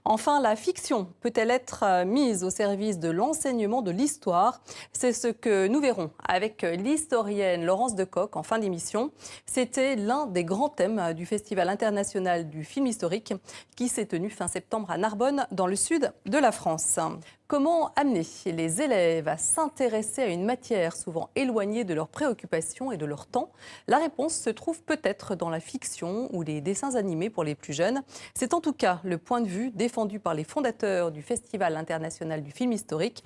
Enfin, la fiction peut-elle être mise au service de l'enseignement de l'histoire? C'est ce que nous verrons avec l'historienne Laurence Decoq en fin d'émission. C'était l'un des grands thèmes du Festival international du film historique qui s'est tenu fin septembre à Narbonne, dans le sud de la France. Comment amener les élèves à s'intéresser à une matière souvent éloignée de leurs préoccupations et de leur temps? La réponse se trouve peut-être dans la fiction ou les dessins animés pour les plus jeunes. C'est en tout cas le point de vue défendu par les fondateurs du Festival international du film historique.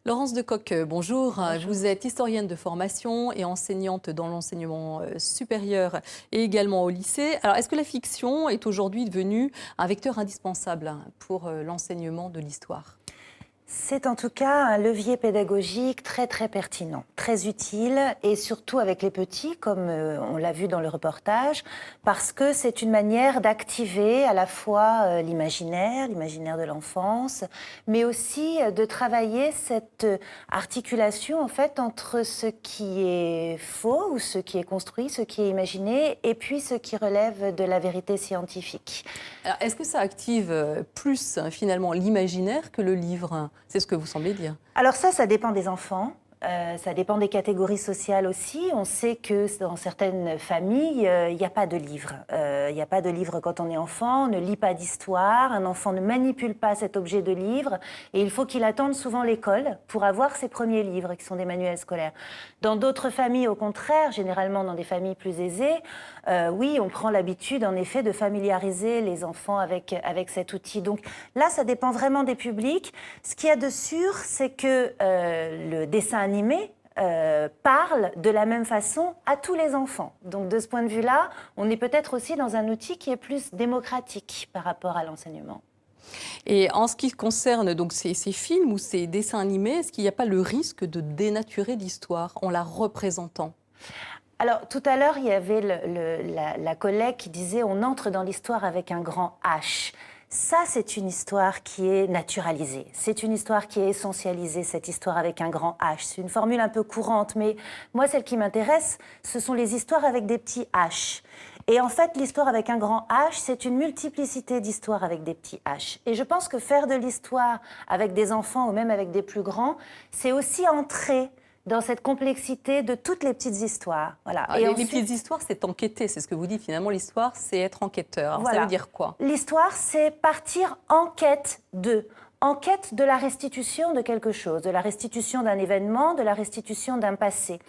Laurence Decoq, bonjour. Vous êtes historienne de formation et enseignante dans l'enseignement supérieur et également au lycée. Alors, est-ce que la fiction est aujourd'hui devenue un vecteur indispensable pour l'enseignement de l'histoire ? C'est en tout cas un levier pédagogique très pertinent, très utile et surtout avec les petits, comme on l'a vu dans le reportage, parce que c'est une manière d'activer à la fois l'imaginaire de l'enfance, mais aussi de travailler cette articulation en fait entre ce qui est faux ou ce qui est construit, ce qui est imaginé et puis ce qui relève de la vérité scientifique. Alors, est-ce que ça active plus finalement l'imaginaire que le livre ? C'est ce que vous semblez dire. Alors ça dépend des enfants. Ça dépend des catégories sociales aussi. On sait que dans certaines familles, il n'y a pas de livre. Il n'y a pas de livre quand on est enfant, on ne lit pas d'histoire, un enfant ne manipule pas cet objet de livre et il faut qu'il attende souvent l'école pour avoir ses premiers livres qui sont des manuels scolaires. Dans d'autres familles, au contraire, généralement dans des familles plus aisées, oui, on prend l'habitude en effet de familiariser les enfants avec cet outil. Donc là, ça dépend vraiment des publics. Ce qu'il y a de sûr, c'est que le dessin animé parle de la même façon à tous les enfants. Donc de ce point de vue-là, on est peut-être aussi dans un outil qui est plus démocratique par rapport à l'enseignement. Et en ce qui concerne donc ces films ou ces dessins animés, est-ce qu'il n'y a pas le risque de dénaturer l'histoire en la représentant ? Alors, tout à l'heure, il y avait la collègue qui disait « on entre dans l'histoire avec un grand H ». Ça, c'est une histoire qui est naturalisée. C'est une histoire qui est essentialisée, cette histoire avec un grand H. C'est une formule un peu courante, mais moi, celle qui m'intéresse, ce sont les histoires avec des petits H. Et en fait, l'histoire avec un grand H, c'est une multiplicité d'histoires avec des petits H. Et je pense que faire de l'histoire avec des enfants ou même avec des plus grands, c'est aussi entrer dans cette complexité de toutes les petites histoires. Voilà. Et ensuite, les petites histoires, c'est enquêter, c'est ce que vous dites finalement. L'histoire, c'est être enquêteur. Alors, voilà. Ça veut dire quoi ? L'histoire, c'est partir en quête de la restitution de quelque chose, de la restitution d'un événement, de la restitution d'un passé.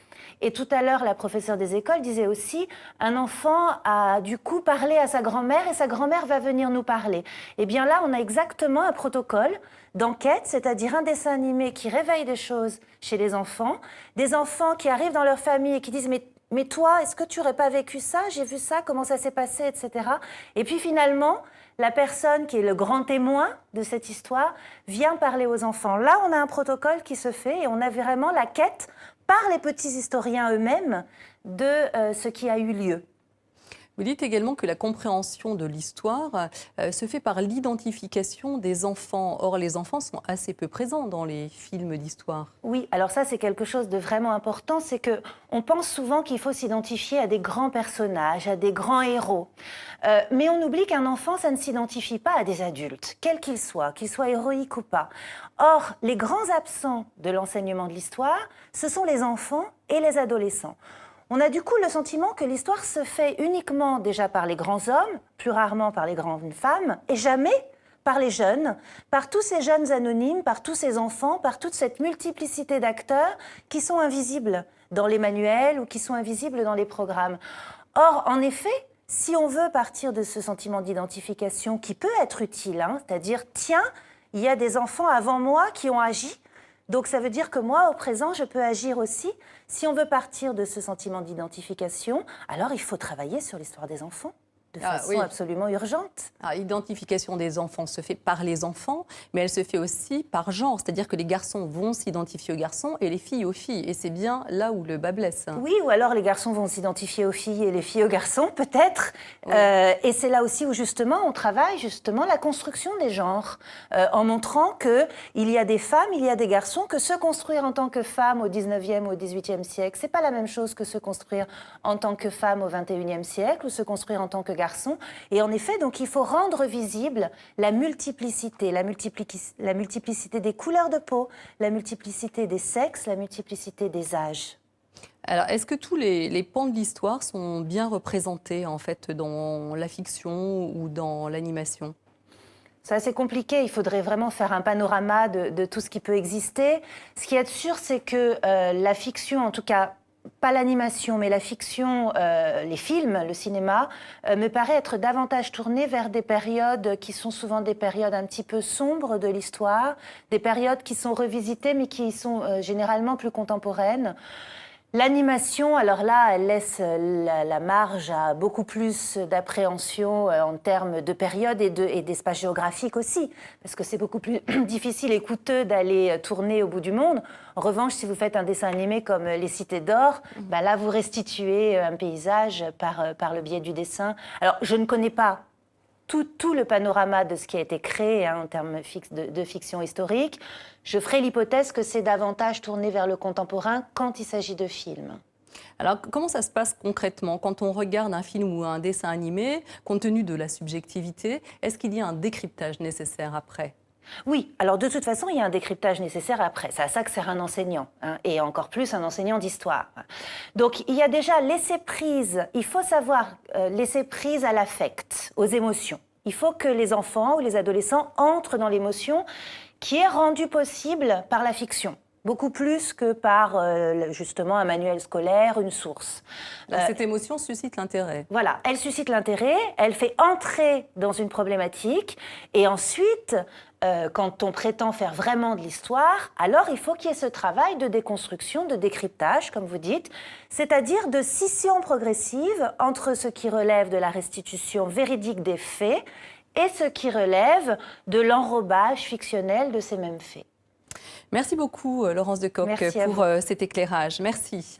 Et tout à l'heure, la professeure des écoles disait aussi, un enfant a du coup parlé à sa grand-mère et sa grand-mère va venir nous parler. Et bien là, on a exactement un protocole d'enquête, c'est-à-dire un dessin animé qui réveille des choses chez les enfants, des enfants qui arrivent dans leur famille et qui disent mais toi, est-ce que tu n'aurais pas vécu ça? J'ai vu ça, comment ça s'est passé, etc. Et puis finalement, la personne qui est le grand témoin de cette histoire vient parler aux enfants. Là, on a un protocole qui se fait et on a vraiment la quête par les petits historiens eux-mêmes de ce qui a eu lieu. Vous dites également que la compréhension de l'histoire se fait par l'identification des enfants. Or, les enfants sont assez peu présents dans les films d'histoire. Oui, alors ça, c'est quelque chose de vraiment important. C'est qu'on pense souvent qu'il faut s'identifier à des grands personnages, à des grands héros. Mais on oublie qu'un enfant, ça ne s'identifie pas à des adultes, quels qu'ils soient héroïques ou pas. Or, les grands absents de l'enseignement de l'histoire, ce sont les enfants et les adolescents. On a du coup le sentiment que l'histoire se fait uniquement déjà par les grands hommes, plus rarement par les grandes femmes, et jamais par les jeunes, par tous ces jeunes anonymes, par tous ces enfants, par toute cette multiplicité d'acteurs qui sont invisibles dans les manuels ou qui sont invisibles dans les programmes. Or, en effet, si on veut partir de ce sentiment d'identification qui peut être utile, c'est-à-dire, tiens, il y a des enfants avant moi qui ont agi, donc ça veut dire que moi, au présent, je peux agir aussi. Si on veut partir de ce sentiment d'identification, alors il faut travailler sur l'histoire des enfants de façon absolument urgente. Alors, l'identification des enfants se fait par les enfants, mais elle se fait aussi par genre. C'est-à-dire que les garçons vont s'identifier aux garçons et les filles aux filles. Et c'est bien là où le bas blesse. Oui, ou alors les garçons vont s'identifier aux filles et les filles aux garçons, peut-être. Oui. Et c'est là aussi où justement on travaille la construction des genres, en montrant qu'il y a des femmes, il y a des garçons, que se construire en tant que femme au 19e ou au 18e siècle, c'est pas la même chose que se construire en tant que femme au 21e siècle ou se construire en tant que garçon garçons. Et en effet, donc, il faut rendre visible la multiplicité des couleurs de peau, la multiplicité des sexes, la multiplicité des âges. Alors, est-ce que tous les pans de l'histoire sont bien représentés, en fait, dans la fiction ou dans l'animation ? C'est assez compliqué, il faudrait vraiment faire un panorama de tout ce qui peut exister. Ce qui est sûr, c'est que la fiction, en tout cas, pas l'animation, mais la fiction, les films, le cinéma, me paraît être davantage tourné vers des périodes qui sont souvent des périodes un petit peu sombres de l'histoire, des périodes qui sont revisitées, mais qui sont généralement plus contemporaines. L'animation, alors là, elle laisse la marge à beaucoup plus d'appréhension en termes de période et d'espace géographique aussi, parce que c'est beaucoup plus difficile et coûteux d'aller tourner au bout du monde. En revanche, si vous faites un dessin animé comme Les Cités d'Or, bah là, vous restituez un paysage par le biais du dessin. Alors, je ne connais pas tout le panorama de ce qui a été créé en termes de fiction historique. Je ferai l'hypothèse que c'est davantage tourné vers le contemporain quand il s'agit de films. Alors, comment ça se passe concrètement quand on regarde un film ou un dessin animé, compte tenu de la subjectivité, est-ce qu'il y a un décryptage nécessaire après ? Oui, alors de toute façon, il y a un décryptage nécessaire après. C'est à ça que sert un enseignant, hein, et encore plus un enseignant d'histoire. Donc, il y a déjà laisser prise. Il faut savoir laisser prise à l'affect, aux émotions. Il faut que les enfants ou les adolescents entrent dans l'émotion qui est rendue possible par la fiction. Beaucoup plus que par, justement, un manuel scolaire, une source. Donc, cette émotion suscite l'intérêt. Voilà, elle suscite l'intérêt, elle fait entrer dans une problématique, et ensuite, quand on prétend faire vraiment de l'histoire, alors il faut qu'il y ait ce travail de déconstruction, de décryptage, comme vous dites, c'est-à-dire de scission progressive entre ce qui relève de la restitution véridique des faits et ce qui relève de l'enrobage fictionnel de ces mêmes faits. Merci beaucoup, Laurence Decoq, pour cet éclairage. Merci.